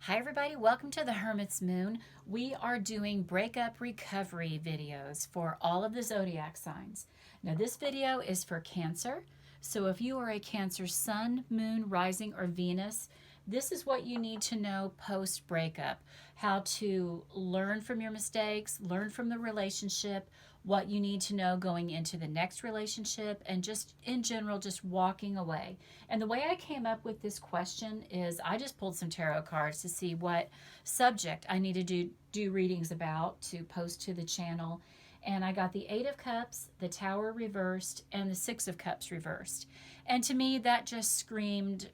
Hi everybody, welcome to the Hermit's Moon. We are doing breakup recovery videos for all of the zodiac signs. Now this video is for Cancer. So if you are a Cancer sun, moon, rising, or Venus, this is what you need to know post breakup. How to learn from your mistakes, learn from the relationship, what you need to know going into the next relationship, and just in general, just walking away. And the way I came up with this question is I just pulled some tarot cards to see what subject I need to do readings about to post to the channel. And I got the Eight of Cups, the Tower reversed, and the Six of Cups reversed. And to me, that just screamed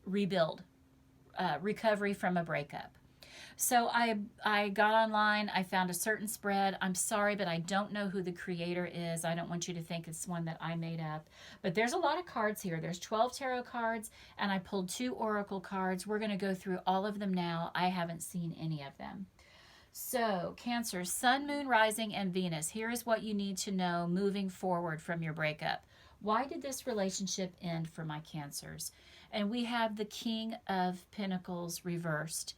rebuild, recovery from a breakup. So I got online, I found a certain spread. I'm sorry, but I don't know who the creator is. I don't want you to think it's one that I made up. But there's a lot of cards here. There's 12 tarot cards, and I pulled 2 oracle cards. We're going to go through all of them now. I haven't seen any of them. So, Cancer, Sun, Moon, Rising, and Venus. Here is what you need to know moving forward from your breakup. Why did this relationship end for my Cancers? And we have the King of Pentacles reversed.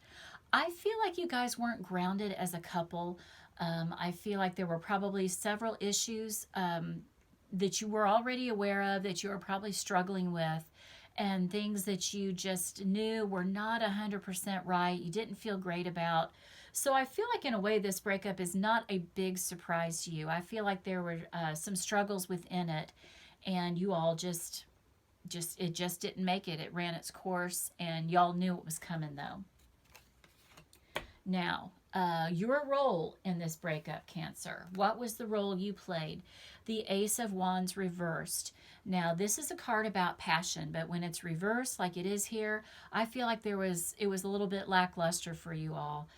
I feel like you guys weren't grounded as a couple. I feel like there were probably several issues that you were already aware of, that you were probably struggling with, and things that you just knew were not 100% right, you didn't feel great about. So I feel like in a way this breakup is not a big surprise to you. I feel like there were some struggles within it, and you all just it just didn't make it. It ran its course, and y'all knew it was coming though. Now, your role in this breakup, Cancer. What was the role you played? The Ace of Wands reversed. Now, this is a card about passion, but when it's reversed like it is here, I feel like it was a little bit lackluster for you all.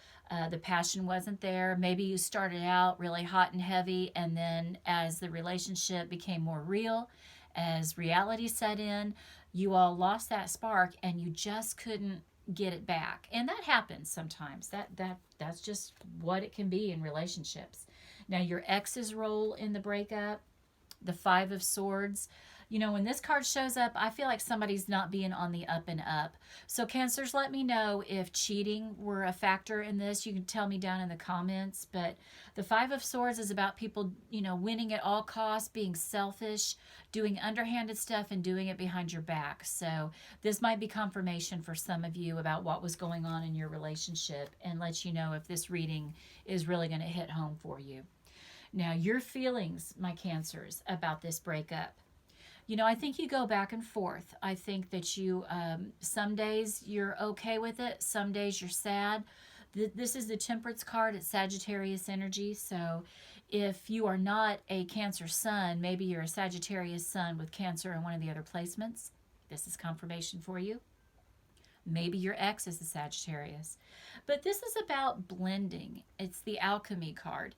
The passion wasn't there. Maybe you started out really hot and heavy, and then as the relationship became more real, as reality set in, you all lost that spark and you just couldn't get it back. And that happens sometimes. That's just what it can be in relationships. Now, your ex's role in the breakup, the Five of Swords. You know, when this card shows up, I feel like somebody's not being on the up and up. So Cancers, let me know if cheating were a factor in this. You can tell me down in the comments. But the Five of Swords is about people, you know, winning at all costs, being selfish, doing underhanded stuff, and doing it behind your back. So this might be confirmation for some of you about what was going on in your relationship, and let you know if this reading is really going to hit home for you. Now, your feelings, my Cancers, about this breakup. You know, I think you go back and forth. I think that you, some days you're okay with it, some days you're sad. This is the Temperance card. It's Sagittarius energy. So if you are not a Cancer sun, maybe you're a Sagittarius sun with Cancer in one of the other placements. This is confirmation for you. Maybe your ex is a Sagittarius. But this is about blending. It's the Alchemy card.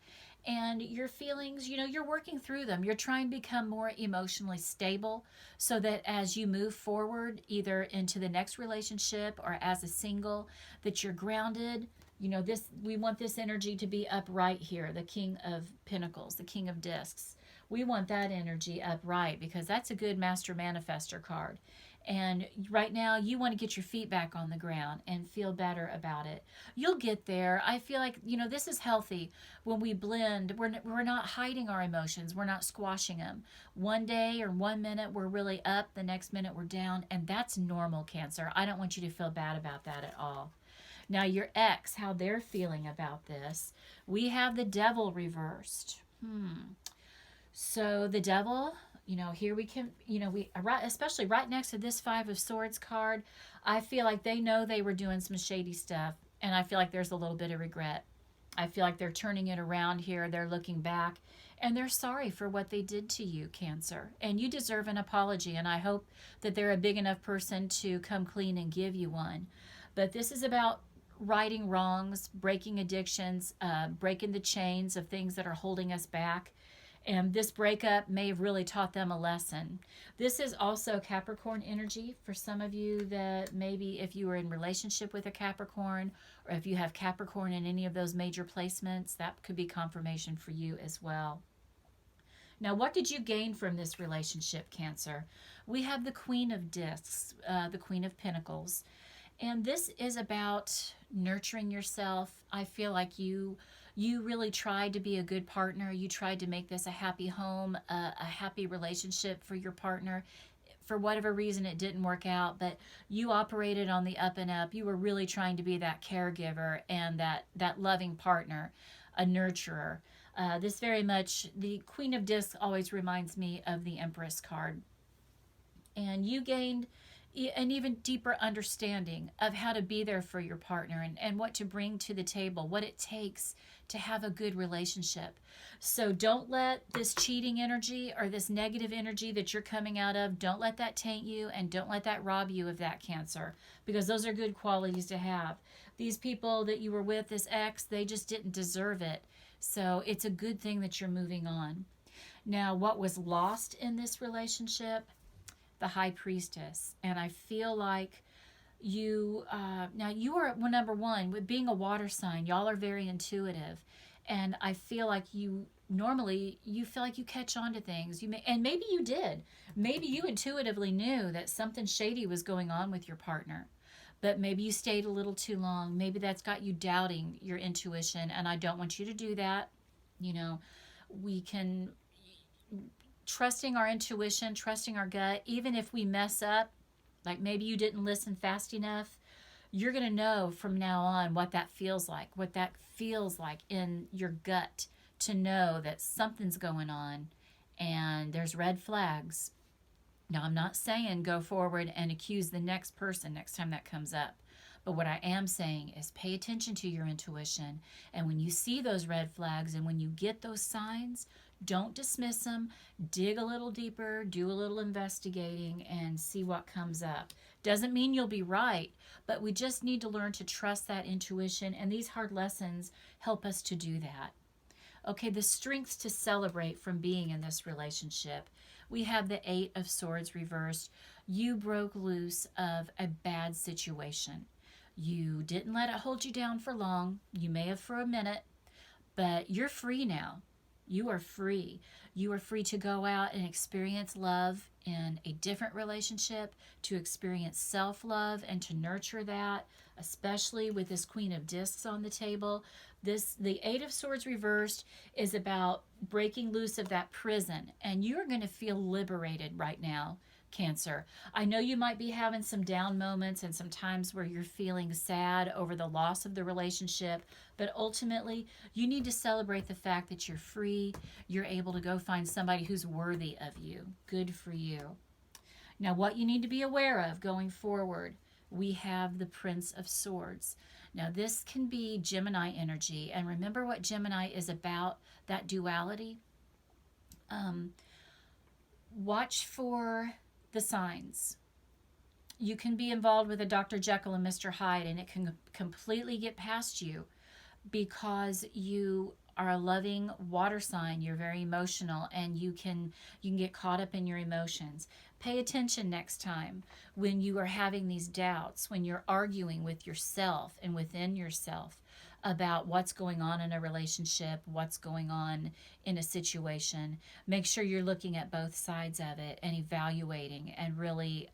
And your feelings, you know, you're working through them. You're trying to become more emotionally stable so that as you move forward, either into the next relationship or as a single, that you're grounded. You know, we want this energy to be upright here, the King of Pentacles, the King of Discs. We want that energy upright because that's a good Master Manifestor card. And right now, you want to get your feet back on the ground and feel better about it. You'll get there. I feel like, you know, this is healthy. When we blend, we're not hiding our emotions. We're not squashing them. One day or 1 minute, we're really up. The next minute, we're down. And that's normal, Cancer. I don't want you to feel bad about that at all. Now, your ex, how they're feeling about this. We have the Devil reversed. So the Devil... You know, here we can, you know, especially right next to this Five of Swords card, I feel like they know they were doing some shady stuff, and I feel like there's a little bit of regret. I feel like they're turning it around here. They're looking back, and they're sorry for what they did to you, Cancer. And you deserve an apology, and I hope that they're a big enough person to come clean and give you one. But this is about righting wrongs, breaking addictions, breaking the chains of things that are holding us back. And this breakup may have really taught them a lesson. This is also Capricorn energy for some of you that maybe if you were in relationship with a Capricorn, or if you have Capricorn in any of those major placements, that could be confirmation for you as well. Now, what did you gain from this relationship, Cancer? We have the Queen of Discs, the Queen of Pentacles. And this is about nurturing yourself. I feel like you really tried to be a good partner. You tried to make this a happy home, a happy relationship for your partner. For whatever reason, it didn't work out, but you operated on the up and up. You were really trying to be that caregiver and that loving partner, a nurturer. This very much, the Queen of Discs always reminds me of the Empress card. And you gained an even deeper understanding of how to be there for your partner, and what to bring to the table, what it takes to have a good relationship. So don't let this cheating energy or this negative energy that you're coming out of, don't let that taint you, and don't let that rob you of that, Cancer, because those are good qualities to have. These people that you were with, this ex, they just didn't deserve it. So it's a good thing that you're moving on. Now, what was lost in this relationship? The High Priestess. And I feel like you, now you are, well, number one, with being a water sign, y'all are very intuitive. And I feel like you normally, you feel like you catch on to things. You may, and maybe you did. Maybe you intuitively knew that something shady was going on with your partner. But maybe you stayed a little too long. Maybe that's got you doubting your intuition. And I don't want you to do that. You know, we can, trusting our intuition, trusting our gut, even if we mess up, like maybe you didn't listen fast enough, you're going to know from now on what that feels like in your gut, to know that something's going on and there's red flags. Now, I'm not saying go forward and accuse the next person next time that comes up. But what I am saying is pay attention to your intuition. And when you see those red flags and when you get those signs, don't dismiss them. Dig a little deeper, do a little investigating, and see what comes up. Doesn't mean you'll be right, but we just need to learn to trust that intuition. And these hard lessons help us to do that. Okay, the strengths to celebrate from being in this relationship. We have the Eight of Swords reversed. You broke loose of a bad situation. You didn't let it hold you down for long. You may have for a minute, but you're free now. You are free. You are free to go out and experience love in a different relationship, to experience self-love and to nurture that, especially with this Queen of Discs on the table. The Eight of Swords reversed is about breaking loose of that prison, and you're going to feel liberated right now, Cancer. I know you might be having some down moments and some times where you're feeling sad over the loss of the relationship, but ultimately you need to celebrate the fact that you're free. You're able to go find somebody who's worthy of you. Good for you. Now, what you need to be aware of going forward, we have the Prince of Swords. Now, this can be Gemini energy, and remember what Gemini is about, that duality. Watch for the signs. You can be involved with a Dr. Jekyll and Mr. Hyde, and it can completely get past you because you are a loving water sign. You're very emotional, and you can get caught up in your emotions. Pay attention next time when you are having these doubts, when you're arguing with yourself and within yourself about what's going on in a relationship, what's going on in a situation. Make sure you're looking at both sides of it and evaluating and really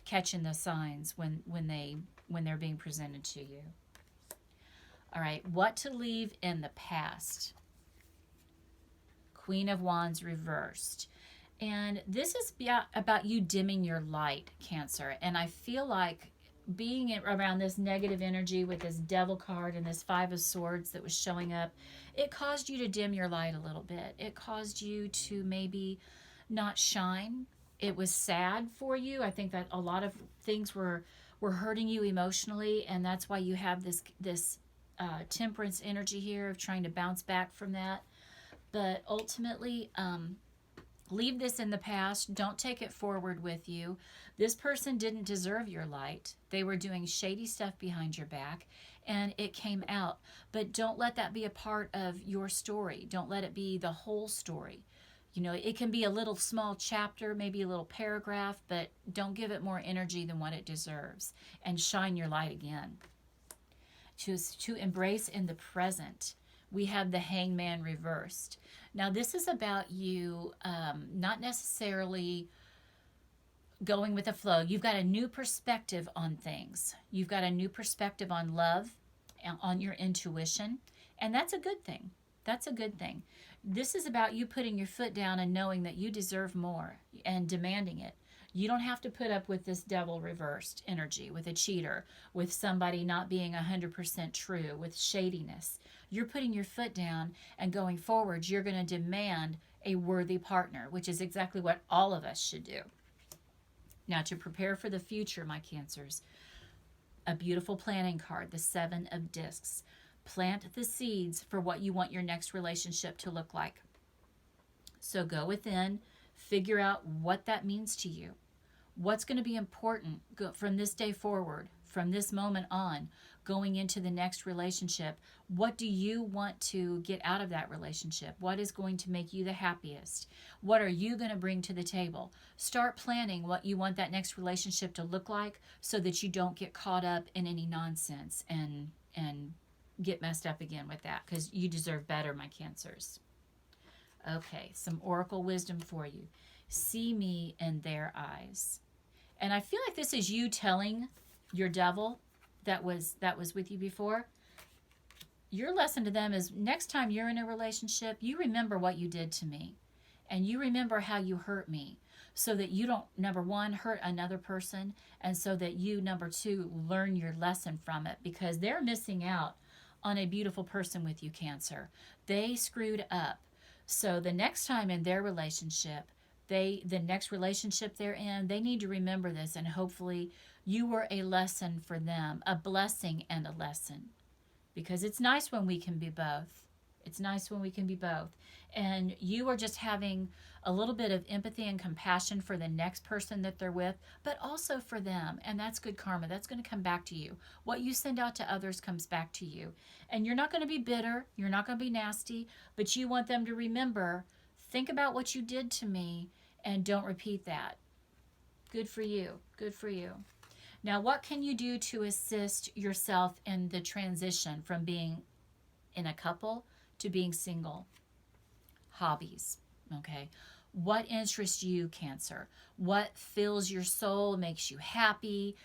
catching the signs when they're being presented to you. All right, what to leave in the past. Queen of Wands reversed. And this is about you dimming your light, Cancer. And I feel like being around this negative energy with this Devil card and this Five of Swords that was showing up, it caused you to dim your light a little bit. It caused you to maybe not shine. It was sad for you. I think that a lot of things were hurting you emotionally, and that's why you have this temperance energy here of trying to bounce back from that. But ultimately, leave this in the past. Don't take it forward with you. This person didn't deserve your light. They were doing shady stuff behind your back, and it came out. But don't let that be a part of your story. Don't let it be the whole story. You know, it can be a little small chapter, maybe a little paragraph, but don't give it more energy than what it deserves, and shine your light again. To embrace in the present, we have the Hangman reversed. Now, this is about you not necessarily going with the flow. You've got a new perspective on things. You've got a new perspective on love, on your intuition, and that's a good thing. That's a good thing. This is about you putting your foot down and knowing that you deserve more and demanding it. You don't have to put up with this devil reversed energy, with a cheater, with somebody not being 100% true, with shadiness. You're putting your foot down and going forward. You're going to demand a worthy partner, which is exactly what all of us should do. Now, to prepare for the future, my Cancers, a beautiful planning card, the Seven of Discs. Plant the seeds for what you want your next relationship to look like. So go within, figure out what that means to you. What's going to be important from this day forward, from this moment on, going into the next relationship? What do you want to get out of that relationship? What is going to make you the happiest? What are you going to bring to the table? Start planning what you want that next relationship to look like so that you don't get caught up in any nonsense and get messed up again with that, because you deserve better, my Cancers. Okay, some oracle wisdom for you. See me in their eyes. And I feel like this is you telling your devil that was with you before. Your lesson to them is, next time you're in a relationship, you remember what you did to me. And you remember how you hurt me, so that you don't, number one, hurt another person, and so that you, number two, learn your lesson from it, because they're missing out on a beautiful person with you, Cancer. They screwed up. So the next time in their relationship, the next relationship they're in, they need to remember this, and hopefully you were a lesson for them, a blessing and a lesson. Because it's nice when we can be both. It's nice when we can be both. And you are just having a little bit of empathy and compassion for the next person that they're with, but also for them. And that's good karma. That's going to come back to you. What you send out to others comes back to you. And you're not going to be bitter. You're not going to be nasty. But you want them to remember, think about what you did to me and don't repeat that. Good for you. Good for you. Now, what can you do to assist yourself in the transition from being in a couple to being single? Hobbies, okay? What interests you, Cancer? What fills your soul, makes you happy,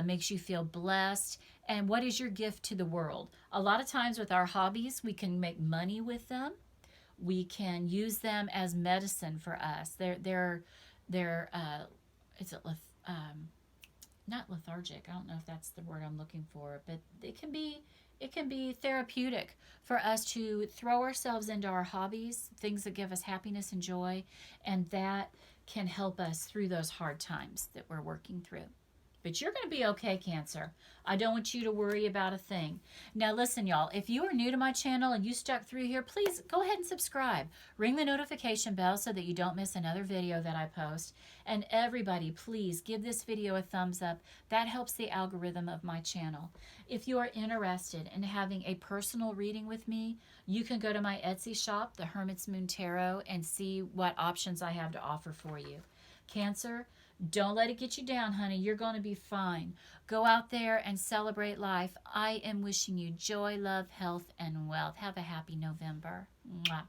makes you feel blessed? And what is your gift to the world? A lot of times with our hobbies, we can make money with them. We can use them as medicine for us. They're not lethargic. I don't know if that's the word I'm looking for, but it can be therapeutic for us to throw ourselves into our hobbies, things that give us happiness and joy, and that can help us through those hard times that we're working through. But you're going to be okay, Cancer. I don't want you to worry about a thing. Now listen, y'all, if you are new to my channel and you stuck through here, please go ahead and subscribe. Ring the notification bell so that you don't miss another video that I post. And everybody, please give this video a thumbs up. That helps the algorithm of my channel. If you are interested in having a personal reading with me, you can go to my Etsy shop, The Hermit's Moon Tarot, and see what options I have to offer for you. Cancer, don't let it get you down, honey. You're going to be fine. Go out there and celebrate life. I am wishing you joy, love, health, and wealth. Have a happy November. Mwah.